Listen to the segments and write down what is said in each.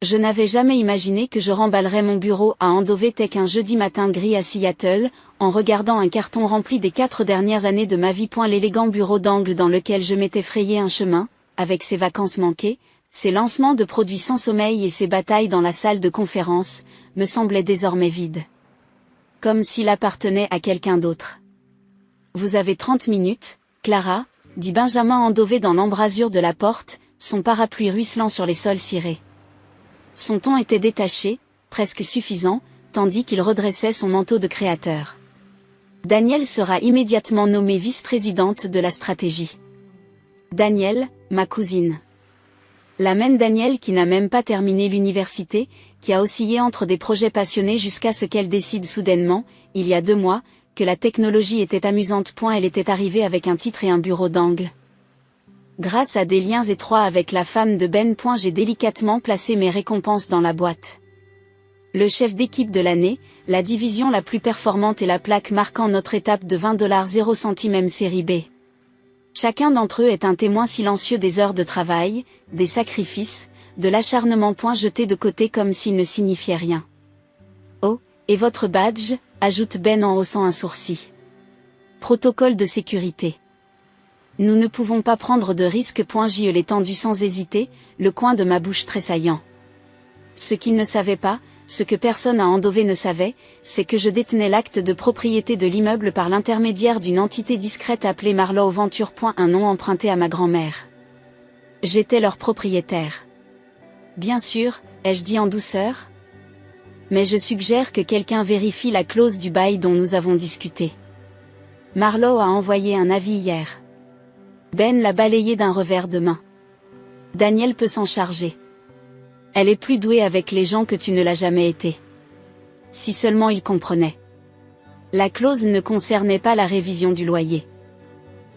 Je n'avais jamais imaginé que je remballerais mon bureau à Andover Tech un jeudi matin gris à Seattle, en regardant un carton rempli des 4 dernières années de ma vie. L'élégant bureau d'angle dans lequel je m'étais frayé un chemin, avec ses vacances manquées, ses lancements de produits sans sommeil et ses batailles dans la salle de conférence, me semblait désormais vide. Comme s'il appartenait à quelqu'un d'autre. Vous avez 30 minutes, Clara, dit Benjamin Andover dans l'embrasure de la porte, son parapluie ruisselant sur les sols cirés. Son ton était détaché, presque suffisant, tandis qu'il redressait son manteau de créateur. Danielle sera immédiatement nommée vice-présidente de la stratégie. Danielle, ma cousine. La même Danielle qui n'a même pas terminé l'université, qui a oscillé entre des projets passionnés jusqu'à ce qu'elle décide soudainement, il y a 2 mois, que la technologie était amusante. Elle était arrivée avec un titre et un bureau d'angle. Grâce à des liens étroits avec la femme de Ben. J'ai délicatement placé mes récompenses dans la boîte. Le chef d'équipe de l'année, la division la plus performante et la plaque marquant notre étape de $0 M série B. Chacun d'entre eux est un témoin silencieux des heures de travail, des sacrifices, de l'acharnement. Jeté de côté comme s'il ne signifiait rien. Oh, et votre badge, ajoute Ben en haussant un sourcil. Protocole de sécurité. Nous ne pouvons pas prendre de risques. J'y l'ai tendu sans hésiter, le coin de ma bouche tressaillant. Ce qu'il ne savait pas, ce que personne à Andover ne savait, c'est que je détenais l'acte de propriété de l'immeuble par l'intermédiaire d'une entité discrète appelée Marlowe Venture. Un nom emprunté à ma grand-mère. J'étais leur propriétaire. Bien sûr, ai-je dit en douceur. Mais je suggère que quelqu'un vérifie la clause du bail dont nous avons discuté. Marlowe a envoyé un avis hier. Ben l'a balayé d'un revers de main. Danielle peut s'en charger. Elle est plus douée avec les gens que tu ne l'as jamais été. Si seulement il comprenait. La clause ne concernait pas la révision du loyer.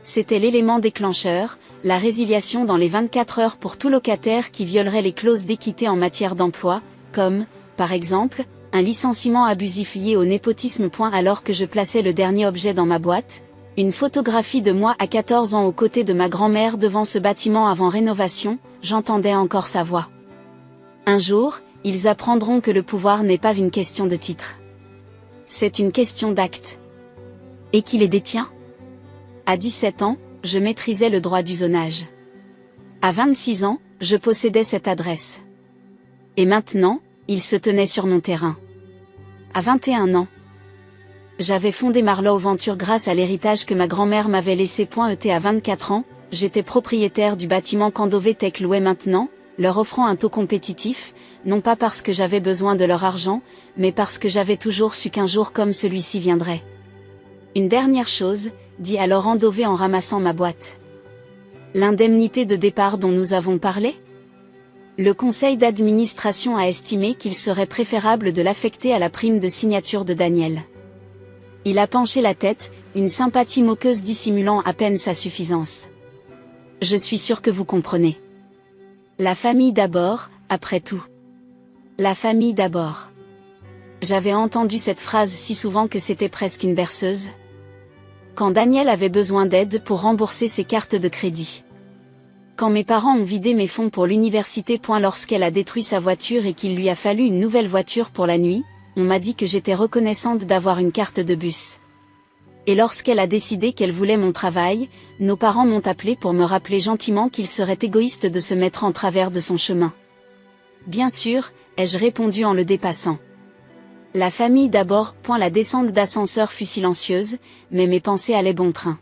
C'était l'élément déclencheur, la résiliation dans les 24 heures pour tout locataire qui violerait les clauses d'équité en matière d'emploi, comme, par exemple, un licenciement abusif lié au népotisme. Alors que je plaçais le dernier objet dans ma boîte, une photographie de moi à 14 ans aux côtés de ma grand-mère devant ce bâtiment avant rénovation, j'entendais encore sa voix. Un jour, ils apprendront que le pouvoir n'est pas une question de titre. C'est une question d'acte. Et qui les détient ? À 17 ans, je maîtrisais le droit du zonage. À 26 ans, je possédais cette adresse. Et maintenant, il se tenait sur mon terrain. À 21 ans, j'avais fondé Marlowe Venture grâce à l'héritage que ma grand-mère m'avait laissé. À 24 ans, j'étais propriétaire du bâtiment qu'Andover Tech louait maintenant, leur offrant un taux compétitif, non pas parce que j'avais besoin de leur argent, mais parce que j'avais toujours su qu'un jour comme celui-ci viendrait. Une dernière chose, dit alors Andover en ramassant ma boîte. L'indemnité de départ dont nous avons parlé ? Le conseil d'administration a estimé qu'il serait préférable de l'affecter à la prime de signature de Danielle. Il a penché la tête, une sympathie moqueuse dissimulant à peine sa suffisance. Je suis sûr que vous comprenez. La famille d'abord, après tout. La famille d'abord. J'avais entendu cette phrase si souvent que c'était presque une berceuse. Quand Danielle avait besoin d'aide pour rembourser ses cartes de crédit. Quand mes parents ont vidé mes fonds pour l'université. Lorsqu'elle a détruit sa voiture et qu'il lui a fallu une nouvelle voiture pour la nuit, on m'a dit que j'étais reconnaissante d'avoir une carte de bus. Et lorsqu'elle a décidé qu'elle voulait mon travail, nos parents m'ont appelé pour me rappeler gentiment qu'il serait égoïste de se mettre en travers de son chemin. Bien sûr, ai-je répondu en le dépassant. La famille d'abord. La descente d'ascenseur fut silencieuse, mais mes pensées allaient bon train.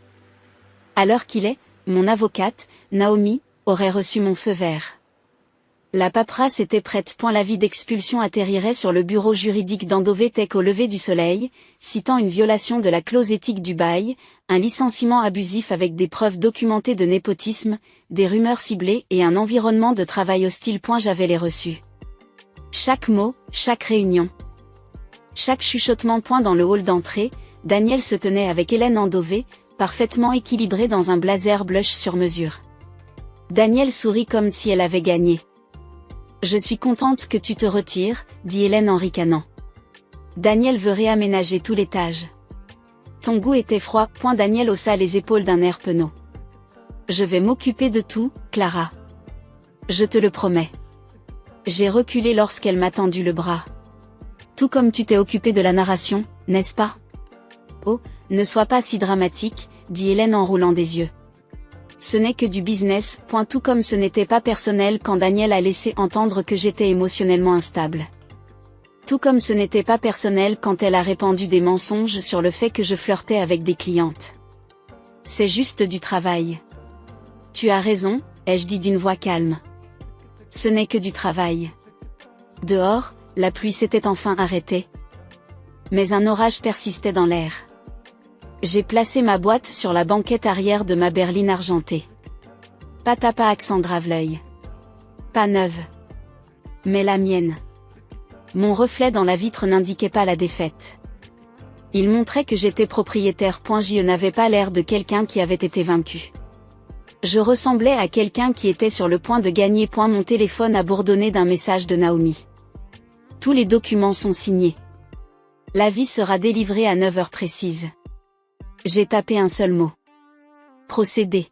À l'heure qu'il est, mon avocate, Naomi, aurait reçu mon feu vert. La paperasse était prête. L'avis d'expulsion atterrirait sur le bureau juridique d'Andover Tech au lever du soleil, citant une violation de la clause éthique du bail, un licenciement abusif avec des preuves documentées de népotisme, des rumeurs ciblées et un environnement de travail hostile. J'avais les reçus. Chaque mot, chaque réunion. Chaque chuchotement. Dans le hall d'entrée, Danielle se tenait avec Hélène Andover, parfaitement équilibrée dans un blazer blush sur mesure. Danielle sourit comme si elle avait gagné. Je suis contente que tu te retires, dit Hélène en ricanant. Danielle veut réaménager tout l'étage. Ton goût était froid. Danielle haussa les épaules d'un air penaud. Je vais m'occuper de tout, Clara. Je te le promets. J'ai reculé lorsqu'elle m'a tendu le bras. Tout comme tu t'es occupé de la narration, n'est-ce pas? Oh, ne sois pas si dramatique, dit Hélène en roulant des yeux. Ce n'est que du business, tout comme ce n'était pas personnel quand Daniel a laissé entendre que j'étais émotionnellement instable. Tout comme ce n'était pas personnel quand elle a répandu des mensonges sur le fait que je flirtais avec des clientes. C'est juste du travail. Tu as raison, ai-je dit d'une voix calme. Ce n'est que du travail. Dehors, la pluie s'était enfin arrêtée. Mais un orage persistait dans l'air. J'ai placé ma boîte sur la banquette arrière de ma berline argentée. Pas accent grave l'œil. Pas neuve. Mais la mienne. Mon reflet dans la vitre n'indiquait pas la défaite. Il montrait que j'étais propriétaire. Je n'avais pas l'air de quelqu'un qui avait été vaincu. Je ressemblais à quelqu'un qui était sur le point de gagner. Mon téléphone a bourdonné d'un message de Naomi. Tous les documents sont signés. L'avis sera délivré à 9 heures précises. J'ai tapé un seul mot. Procéder.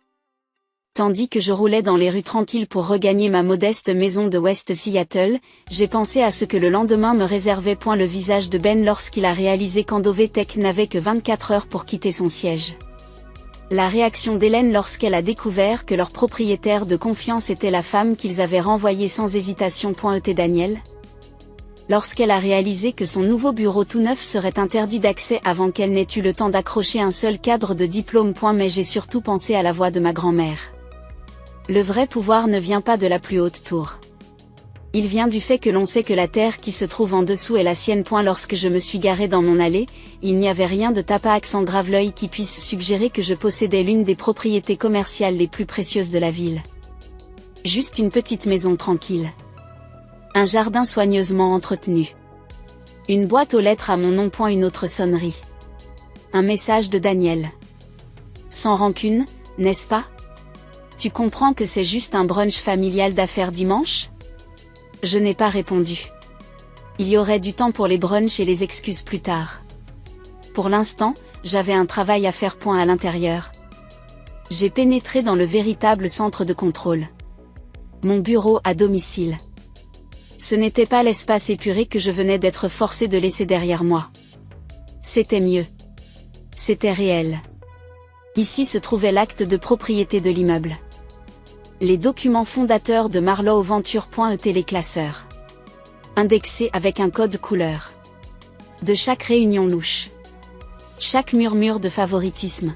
Tandis que je roulais dans les rues tranquilles pour regagner ma modeste maison de West Seattle, j'ai pensé à ce que le lendemain me réservait. Le visage de Ben lorsqu'il a réalisé qu'Andové Tech n'avait que 24 heures pour quitter son siège. La réaction d'Hélène lorsqu'elle a découvert que leur propriétaire de confiance était la femme qu'ils avaient renvoyée sans hésitation. Et Daniel. Lorsqu'elle a réalisé que son nouveau bureau tout neuf serait interdit d'accès avant qu'elle n'ait eu le temps d'accrocher un seul cadre de diplôme. Mais j'ai surtout pensé à la voix de ma grand-mère. Le vrai pouvoir ne vient pas de la plus haute tour. Il vient du fait que l'on sait que la terre qui se trouve en dessous est la sienne. Lorsque je me suis garé dans mon allée, il n'y avait rien de accent grave l'œil qui puisse suggérer que je possédais l'une des propriétés commerciales les plus précieuses de la ville. Juste une petite maison tranquille. Un jardin soigneusement entretenu. Une boîte aux lettres à mon nom. Une autre sonnerie. Un message de Daniel. Sans rancune, n'est-ce pas? Tu comprends que c'est juste un brunch familial d'affaires dimanche? Je n'ai pas répondu. Il y aurait du temps pour les brunchs et les excuses plus tard. Pour l'instant, j'avais un travail à faire. À l'intérieur. J'ai pénétré dans le véritable centre de contrôle. Mon bureau à domicile. Ce n'était pas l'espace épuré que je venais d'être forcé de laisser derrière moi. C'était mieux. C'était réel. Ici se trouvait l'acte de propriété de l'immeuble. Les documents fondateurs de Marlowe Venture. Les classeurs. Indexés avec un code couleur. De chaque réunion louche. Chaque murmure de favoritisme.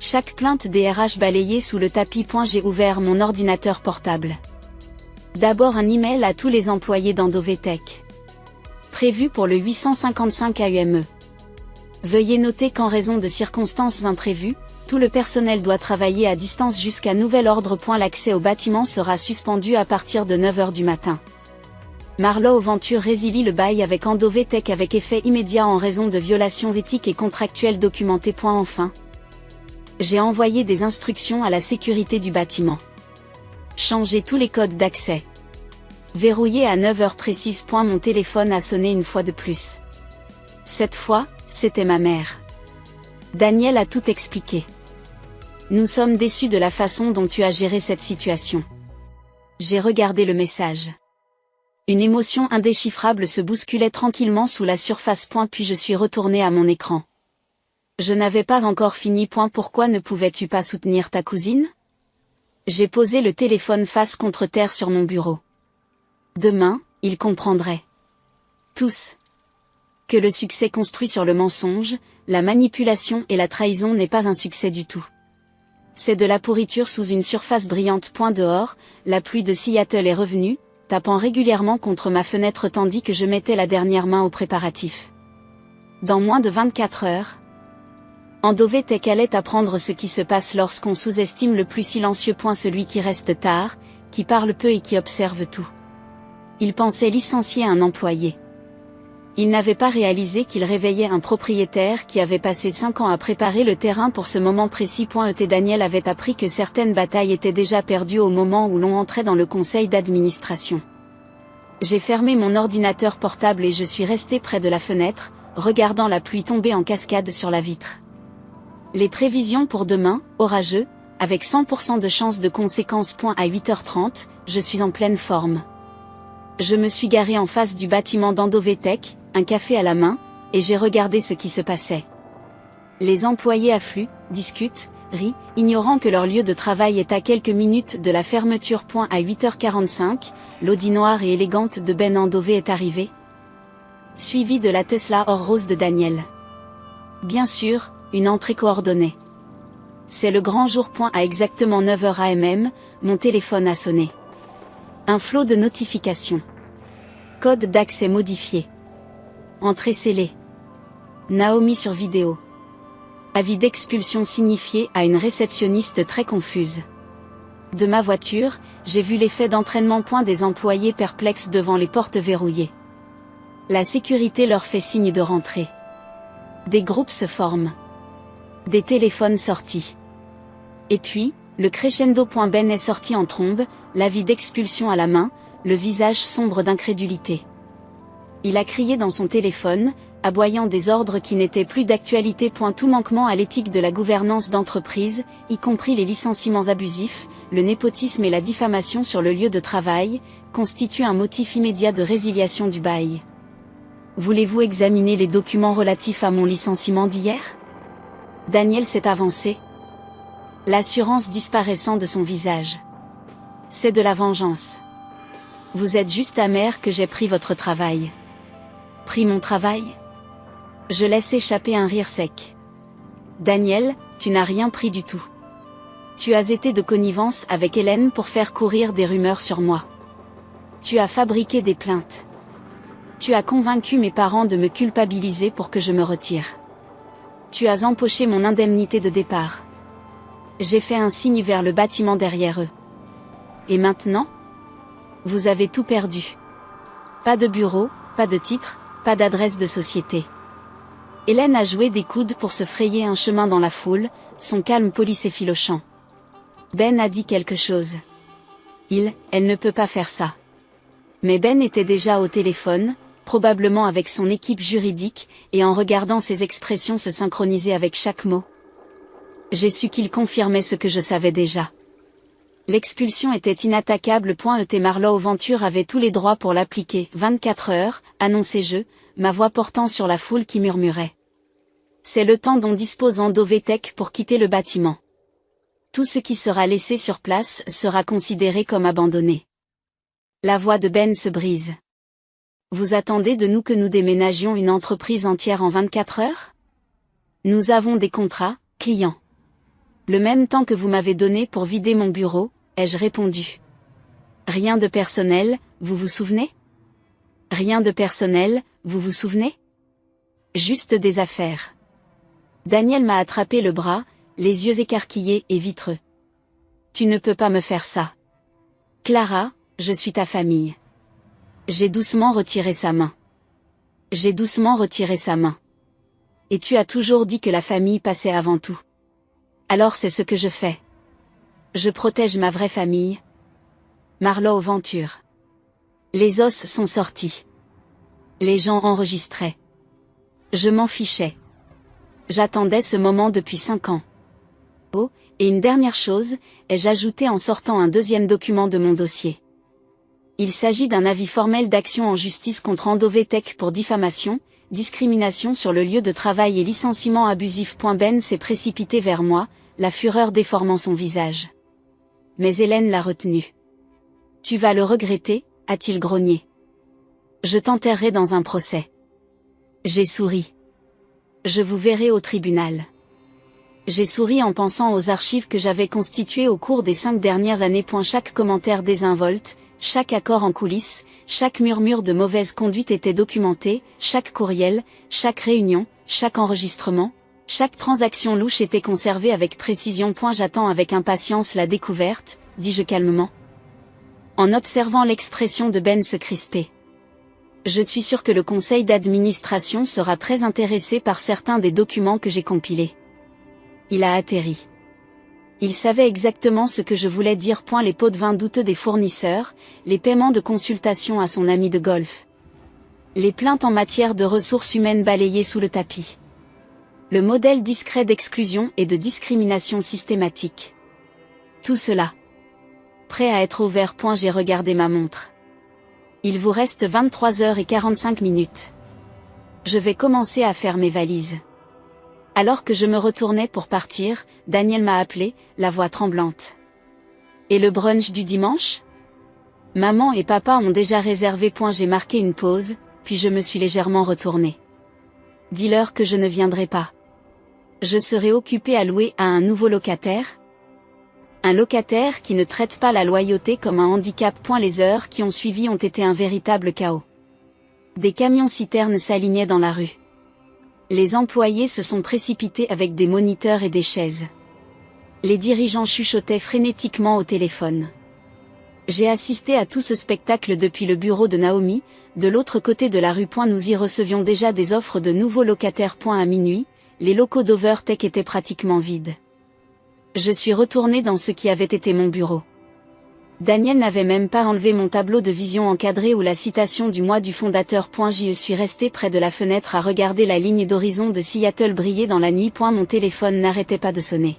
Chaque plainte des RH balayée sous le tapis. J'ai ouvert mon ordinateur portable. D'abord un email à tous les employés d'Andové Tech. Prévu pour le 855 AUME. Veuillez noter qu'en raison de circonstances imprévues, tout le personnel doit travailler à distance jusqu'à nouvel ordre. L'accès au bâtiment sera suspendu à partir de 9 heures du matin. Marlowe Venture résilie le bail avec Andové Tech avec effet immédiat en raison de violations éthiques et contractuelles documentées. Enfin. J'ai envoyé des instructions à la sécurité du bâtiment. Changer tous les codes d'accès. Verrouillé à 9 heures précises. Mon téléphone a sonné une fois de plus. Cette fois, c'était ma mère. Daniel a tout expliqué. Nous sommes déçus de la façon dont tu as géré cette situation. J'ai regardé le message. Une émotion indéchiffrable se bousculait tranquillement sous la surface. Puis je suis retourné à mon écran. Je n'avais pas encore fini. Pourquoi ne pouvais-tu pas soutenir ta cousine? J'ai posé le téléphone face contre terre sur mon bureau. Demain, ils comprendraient. Tous. Que le succès construit sur le mensonge, la manipulation et la trahison n'est pas un succès du tout. C'est de la pourriture sous une surface brillante. Dehors, la pluie de Seattle est revenue, tapant régulièrement contre ma fenêtre tandis que je mettais la dernière main aux préparatifs. Dans moins de 24 heures, Andové Tech allait apprendre ce qui se passe lorsqu'on sous-estime le plus silencieux. Celui qui reste tard, qui parle peu et qui observe tout. Il pensait licencier un employé. Il n'avait pas réalisé qu'il réveillait un propriétaire qui avait passé 5 ans à préparer le terrain pour ce moment précis. Et Daniel avait appris que certaines batailles étaient déjà perdues au moment où l'on entrait dans le conseil d'administration. J'ai fermé mon ordinateur portable et je suis resté près de la fenêtre, regardant la pluie tomber en cascade sur la vitre. Les prévisions pour demain, orageux, avec 100% de chance de conséquences. À 8h30, je suis en pleine forme. Je me suis garé en face du bâtiment d'Endovetech, un café à la main, et j'ai regardé ce qui se passait. Les employés affluent, discutent, rient, ignorant que leur lieu de travail est à quelques minutes de la fermeture. À 8h45, l'Audi noire et élégante de Ben Andové est arrivée, suivie de la Tesla or rose de Daniel. Bien sûr, une entrée coordonnée. C'est le grand jour. À exactement 9h AM, mon téléphone a sonné. Un flot de notifications. Code d'accès modifié. Entrée scellée. Naomi sur vidéo. Avis d'expulsion signifié à une réceptionniste très confuse. De ma voiture, j'ai vu l'effet d'entraînement. Des employés perplexes devant les portes verrouillées. La sécurité leur fait signe de rentrer. Des groupes se forment. Des téléphones sortis. Et puis, le crescendo. Ben est sorti en trombe, l'avis d'expulsion à la main, le visage sombre d'incrédulité. Il a crié dans son téléphone, aboyant des ordres qui n'étaient plus d'actualité. Tout manquement à l'éthique de la gouvernance d'entreprise, y compris les licenciements abusifs, le népotisme et la diffamation sur le lieu de travail, constituent un motif immédiat de résiliation du bail. Voulez-vous examiner les documents relatifs à mon licenciement d'hier ? Daniel s'est avancé. L'assurance disparaissant de son visage. C'est de la vengeance. Vous êtes juste amer que j'ai pris votre travail. Pris mon travail ? Je laisse échapper un rire sec. Daniel, tu n'as rien pris du tout. Tu as été de connivence avec Hélène pour faire courir des rumeurs sur moi. Tu as fabriqué des plaintes. Tu as convaincu mes parents de me culpabiliser pour que je me retire. Tu as empoché mon indemnité de départ. J'ai fait un signe vers le bâtiment derrière eux. Et maintenant ? Vous avez tout perdu. Pas de bureau, pas de titre, pas d'adresse de société. Hélène a joué des coudes pour se frayer un chemin dans la foule, son calme poli s'effilochant. Ben a dit quelque chose. Elle ne peut pas faire ça. Mais Ben était déjà au téléphone, probablement avec son équipe juridique, et en regardant ses expressions se synchroniser avec chaque mot. J'ai su qu'il confirmait ce que je savais déjà. L'expulsion était inattaquable. Marlowe Venture avait tous les droits pour l'appliquer. 24 heures, annonçai-je, ma voix portant sur la foule qui murmurait. C'est le temps dont dispose Endovetech pour quitter le bâtiment. Tout ce qui sera laissé sur place sera considéré comme abandonné. La voix de Ben se brise. Vous attendez de nous que nous déménagions une entreprise entière en 24 heures ? Nous avons des contrats, clients. Le même temps que vous m'avez donné pour vider mon bureau, ai-je répondu. Rien de personnel, vous vous souvenez ? Rien de personnel, vous vous souvenez ? Juste des affaires. Daniel m'a attrapé le bras, les yeux écarquillés et vitreux. Tu ne peux pas me faire ça. Clara, je suis ta famille. J'ai doucement retiré sa main. J'ai doucement retiré sa main. Et tu as toujours dit que la famille passait avant tout. Alors c'est ce que je fais. Je protège ma vraie famille. Marlowe Venture. Les os sont sortis. Les gens enregistraient. Je m'en fichais. J'attendais ce moment depuis 5 ans. Oh, et une dernière chose, ai-je ajouté en sortant un deuxième document de mon dossier. Il s'agit d'un avis formel d'action en justice contre Endovetech pour diffamation, discrimination sur le lieu de travail et licenciement abusif. Ben s'est précipité vers moi, la fureur déformant son visage. Mais Hélène l'a retenu. Tu vas le regretter, a-t-il grogné. Je t'enterrerai dans un procès. J'ai souri. Je vous verrai au tribunal. J'ai souri en pensant aux archives que j'avais constituées au cours des 5 dernières années. Chaque commentaire désinvolte, chaque accord en coulisses, chaque murmure de mauvaise conduite était documenté, chaque courriel, chaque réunion, chaque enregistrement, chaque transaction louche était conservée avec précision. J'attends avec impatience la découverte, dis-je calmement. En observant l'expression de Ben se crisper. Je suis sûr que le conseil d'administration sera très intéressé par certains des documents que j'ai compilés. Il a atterri. Il savait exactement ce que je voulais dire. Les pots de vin douteux des fournisseurs, les paiements de consultation à son ami de golf. Les plaintes en matière de ressources humaines balayées sous le tapis. Le modèle discret d'exclusion et de discrimination systématique. Tout cela. Prêt à être ouvert. J'ai regardé ma montre. Il vous reste 23h45. Je vais commencer à faire mes valises. Alors que je me retournais pour partir, Daniel m'a appelé, la voix tremblante. Et le brunch du dimanche? Maman et papa ont déjà réservé. J'ai marqué une pause, puis je me suis légèrement retournée. Dis-leur que je ne viendrai pas. Je serai occupée à louer à un nouveau locataire. Un locataire qui ne traite pas la loyauté comme un handicap. Les heures qui ont suivi ont été un véritable chaos. Des camions-citernes s'alignaient dans la rue. Les employés se sont précipités avec des moniteurs et des chaises. Les dirigeants chuchotaient frénétiquement au téléphone. J'ai assisté à tout ce spectacle depuis le bureau de Naomi, de l'autre côté de la rue. Nous y recevions déjà des offres de nouveaux locataires. À minuit, les locaux d'Overtech étaient pratiquement vides. Je suis retournée dans ce qui avait été mon bureau. Daniel n'avait même pas enlevé mon tableau de vision encadré ou la citation du mois du fondateur. Je suis restée près de la fenêtre à regarder la ligne d'horizon de Seattle briller dans la nuit. Mon téléphone n'arrêtait pas de sonner.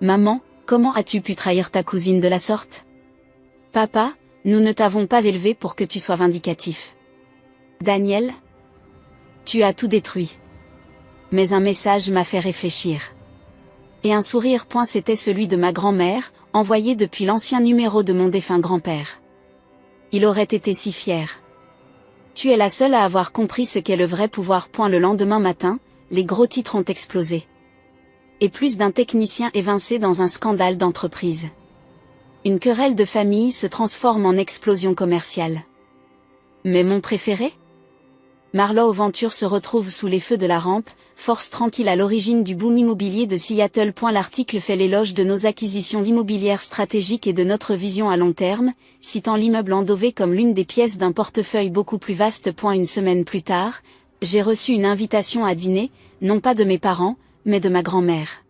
Maman, comment as-tu pu trahir ta cousine de la sorte? Papa, nous ne t'avons pas élevé pour que tu sois vindicatif. Daniel? Tu as tout détruit. Mais un message m'a fait réfléchir. Et un sourire. C'était celui de ma grand-mère, envoyé depuis l'ancien numéro de mon défunt grand-père. Il aurait été si fier. Tu es la seule à avoir compris ce qu'est le vrai pouvoir. Le lendemain matin, les gros titres ont explosé. Et plus d'un technicien évincé dans un scandale d'entreprise. Une querelle de famille se transforme en explosion commerciale. Mais mon préféré? Marlowe Venture se retrouve sous les feux de la rampe, force tranquille à l'origine du boom immobilier de Seattle. L'article fait l'éloge de nos acquisitions immobilières stratégiques et de notre vision à long terme, citant l'immeuble Andover comme l'une des pièces d'un portefeuille beaucoup plus vaste. Une semaine plus tard, j'ai reçu une invitation à dîner, non pas de mes parents, mais de ma grand-mère.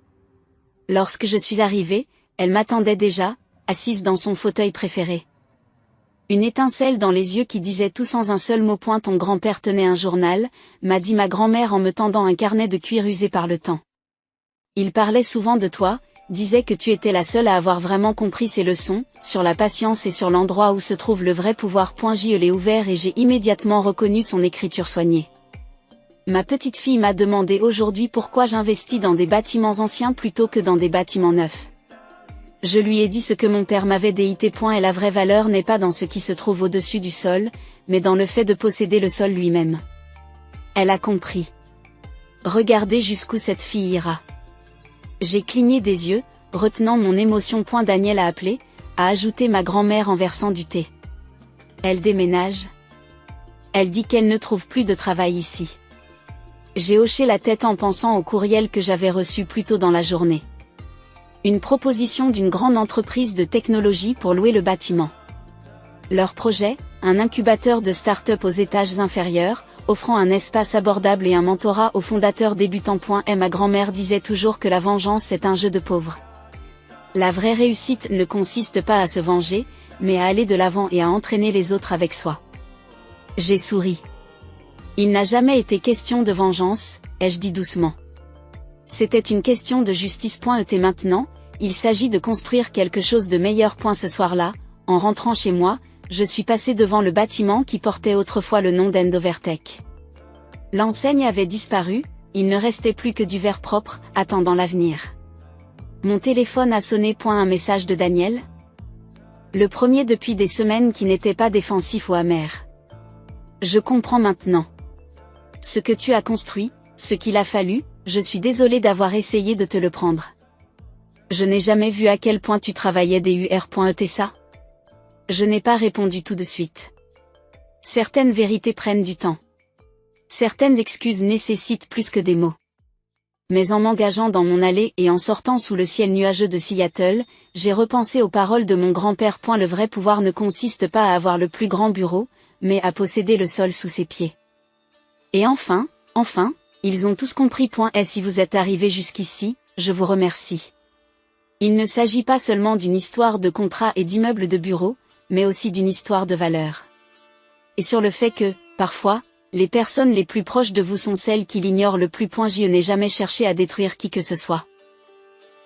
Lorsque je suis arrivée, elle m'attendait déjà, assise dans son fauteuil préféré. Une étincelle dans les yeux qui disait tout sans un seul mot. Ton grand-père tenait un journal, m'a dit ma grand-mère en me tendant un carnet de cuir usé par le temps. Il parlait souvent de toi, disait que tu étais la seule à avoir vraiment compris ses leçons, sur la patience et sur l'endroit où se trouve le vrai pouvoir. Je l'ai ouvert et j'ai immédiatement reconnu son écriture soignée. Ma petite fille m'a demandé aujourd'hui pourquoi j'investis dans des bâtiments anciens plutôt que dans des bâtiments neufs. Je lui ai dit ce que mon père m'avait dit. Et la vraie valeur n'est pas dans ce qui se trouve au-dessus du sol, mais dans le fait de posséder le sol lui-même. Elle a compris. Regardez jusqu'où cette fille ira. J'ai cligné des yeux, retenant mon émotion. Daniel a appelé, a ajouté ma grand-mère en versant du thé. Elle déménage. Elle dit qu'elle ne trouve plus de travail ici. J'ai hoché la tête en pensant au courriel que j'avais reçu plus tôt dans la journée. Une proposition d'une grande entreprise de technologie pour louer le bâtiment. Leur projet, un incubateur de start-up aux étages inférieurs, offrant un espace abordable et un mentorat aux fondateurs débutants. Et ma grand-mère disait toujours que la vengeance est un jeu de pauvres. La vraie réussite ne consiste pas à se venger, mais à aller de l'avant et à entraîner les autres avec soi. J'ai souri. Il n'a jamais été question de vengeance, ai-je dit doucement. C'était une question de justice. Et maintenant, il s'agit de construire quelque chose de meilleur. Ce soir-là, en rentrant chez moi, je suis passé devant le bâtiment qui portait autrefois le nom d'Endovertech. L'enseigne avait disparu, il ne restait plus que du verre propre, attendant l'avenir. Mon téléphone a sonné. Un message de Daniel. Le premier depuis des semaines qui n'était pas défensif ou amer. Je comprends maintenant. Ce que tu as construit, ce qu'il a fallu, je suis désolée d'avoir essayé de te le prendre. Je n'ai jamais vu à quel point tu travaillais dur. Je n'ai pas répondu tout de suite. Certaines vérités prennent du temps. Certaines excuses nécessitent plus que des mots. Mais en m'engageant dans mon allée et en sortant sous le ciel nuageux de Seattle, j'ai repensé aux paroles de mon grand-père. Le vrai pouvoir ne consiste pas à avoir le plus grand bureau, mais à posséder le sol sous ses pieds. Et enfin, ils ont tous compris. Et si vous êtes arrivés jusqu'ici, je vous remercie. Il ne s'agit pas seulement d'une histoire de contrat et d'immeubles de bureaux, mais aussi d'une histoire de valeurs. Et sur le fait que, parfois, les personnes les plus proches de vous sont celles qui l'ignorent le plus. Je n'ai jamais cherché à détruire qui que ce soit.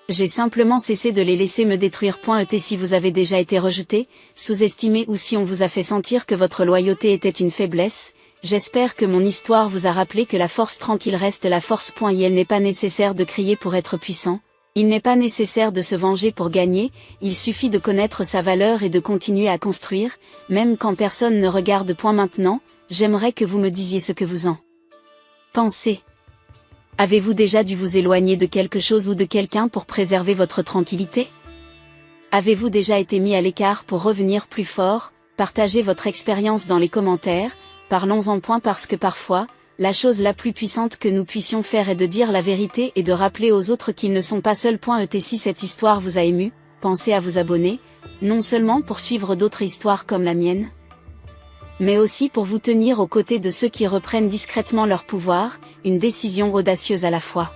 J'ai simplement cessé de les laisser me détruire. Et si vous avez déjà été rejeté, sous-estimé ou si on vous a fait sentir que votre loyauté était une faiblesse, j'espère que mon histoire vous a rappelé que la force tranquille reste la force. Il n'est pas nécessaire de crier pour être puissant, il n'est pas nécessaire de se venger pour gagner, il suffit de connaître sa valeur et de continuer à construire, même quand personne ne regarde. Maintenant, j'aimerais que vous me disiez ce que vous en pensez. Avez-vous déjà dû vous éloigner de quelque chose ou de quelqu'un pour préserver votre tranquillité? Avez-vous déjà été mis à l'écart pour revenir plus fort? Partagez votre expérience dans les commentaires, parlons-en. Parce que parfois, la chose la plus puissante que nous puissions faire est de dire la vérité et de rappeler aux autres qu'ils ne sont pas seuls. Si cette histoire vous a ému, pensez à vous abonner, non seulement pour suivre d'autres histoires comme la mienne, mais aussi pour vous tenir aux côtés de ceux qui reprennent discrètement leur pouvoir, une décision audacieuse à la fois.